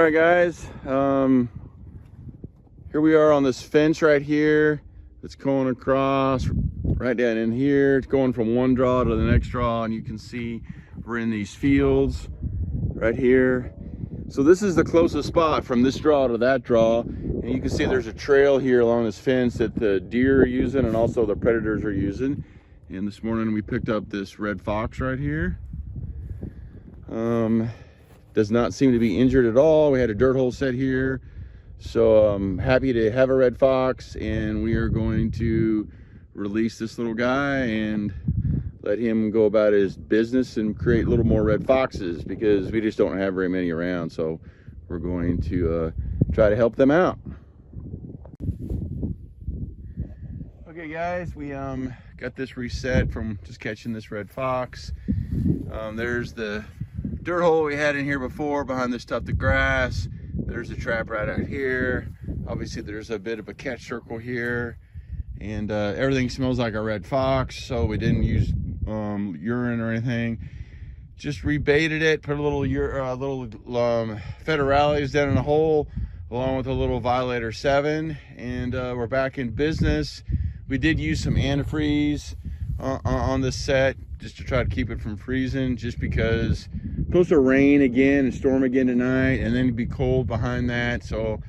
right, guys. Here we are on this fence right here. It's going across right down in here. It's going from one draw to the next draw, and you can see we're in these fields right here. So this is the closest spot from this draw to that draw, and you can see there's a trail here along this fence that the deer are using and also the predators are using. And this morning we picked up this red fox right here. Does not seem to be injured at all. We had a dirt hole set here, so I'm happy to have a red fox, and we are going to release this little guy and let him go about his business and create a little more red foxes, because we just don't have very many around. So we're going to try to help them out. Okay, guys, we got this reset from just catching this red fox. There's the dirt hole we had in here before behind this tuft of grass. There's a trap right out here. Obviously there's a bit of a catch circle here, and everything smells like a red fox, so we didn't use urine or anything. Just rebaited it, put a little federales down in the hole along with a little Violator 7, and we're back in business. We did use some antifreeze on this set just to try to keep it from freezing, just because it's supposed to rain again and storm again tonight, and then it'd be cold behind that. So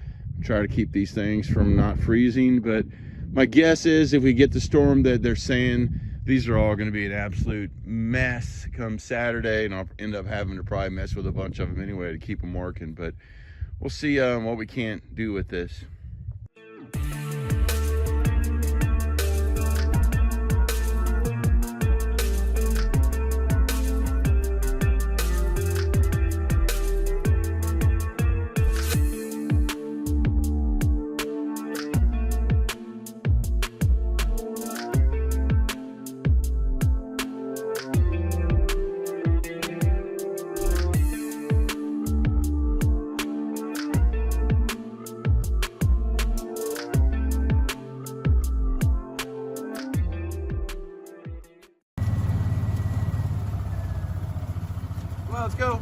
try to keep these things from not freezing. But my guess is if we get the storm that they're saying, these are all going to be an absolute mess come Saturday, and I'll end up having to probably mess with a bunch of them anyway to keep them working. But we'll see what we can't do with this. Well, let's go.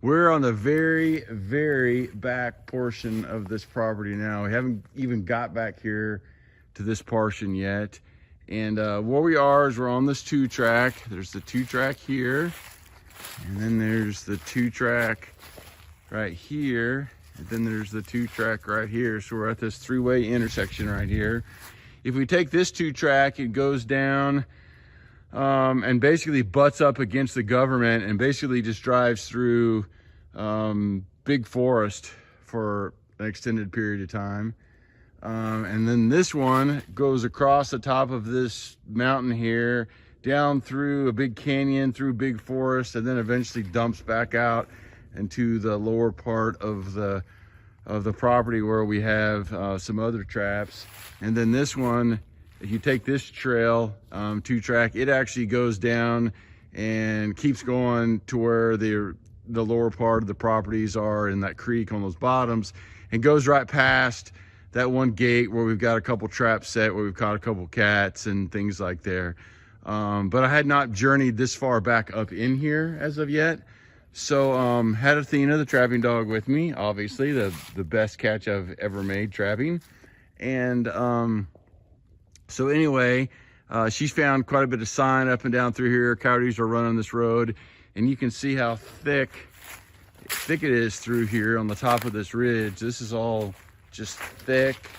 We're on the very back portion of this property now. We haven't even got back here to this portion yet. And where we are is we're on this 2-track. There's the 2-track here, and then there's the 2-track right here, and then there's the 2-track right here. So we're at this 3-way intersection right here. If we take this 2-track, it goes down and basically butts up against the government and basically just drives through big forest for an extended period of time. And then this one goes across the top of this mountain here, down through a big canyon, through big forest, and then eventually dumps back out into the lower part of the property where we have some other traps. And then this one, if you take this trail, 2-track, it actually goes down and keeps going to where the lower part of the properties are in that creek on those bottoms, and goes right past that one gate where we've got a couple traps set, where we've caught a couple cats and things like there. But I had not journeyed this far back up in here as of yet. So had Athena, the trapping dog, with me, obviously the best catch I've ever made trapping. And so anyway, she's found quite a bit of sign up and down through here. Coyotes are running this road, and you can see how thick it is through here on the top of this ridge. This is all just thick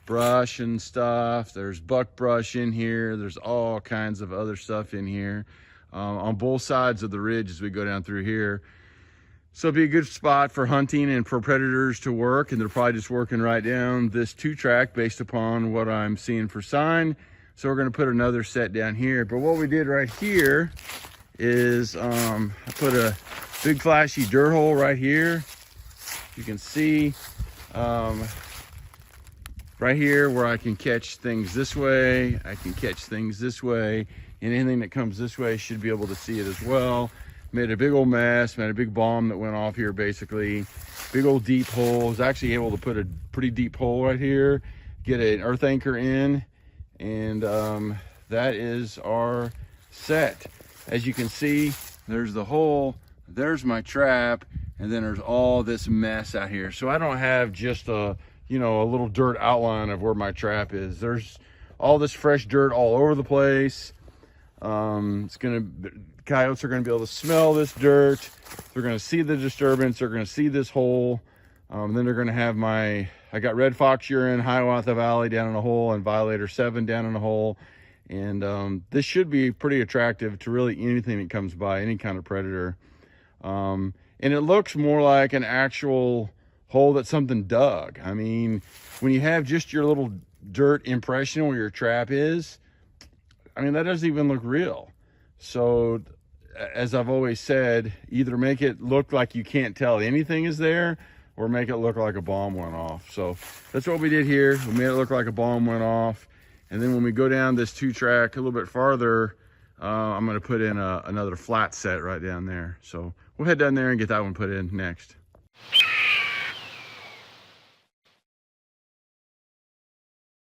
brush and stuff. There's buck brush in here. There's all kinds of other stuff in here on both sides of the ridge as we go down through here. So it'll be a good spot for hunting and for predators to work, and they're probably just working right down this 2-track based upon what I'm seeing for sign. So we're going to put another set down here. But what we did right here is I put a big flashy dirt hole right here. You can see right here where I can catch things this way, I can catch things this way, and anything that comes this way should be able to see it as well. Made a big old mess, made a big bomb that went off here basically. Big old deep hole. I was actually able to put a pretty deep hole right here, get an earth anchor in, and that is our set. As you can see, there's the hole, there's my trap, and then there's all this mess out here. So I don't have just a, you know, a little dirt outline of where my trap is. There's all this fresh dirt all over the place. Coyotes are gonna be able to smell this dirt. They're gonna see the disturbance. They're gonna see this hole. Then they're gonna have I got red fox urine, Hiawatha Valley down in a hole, and Violator 7 down in a hole. And this should be pretty attractive to really anything that comes by, any kind of predator. And it looks more like an actual hole that something dug. I mean, when you have just your little dirt impression where your trap is, I mean, that doesn't even look real. So as I've always said, either make it look like you can't tell anything is there, or make it look like a bomb went off. So that's what we did here. We made it look like a bomb went off. And then when we go down this 2-track a little bit farther, I'm gonna put in another flat set right down there. So we'll head down there and get that one put in next.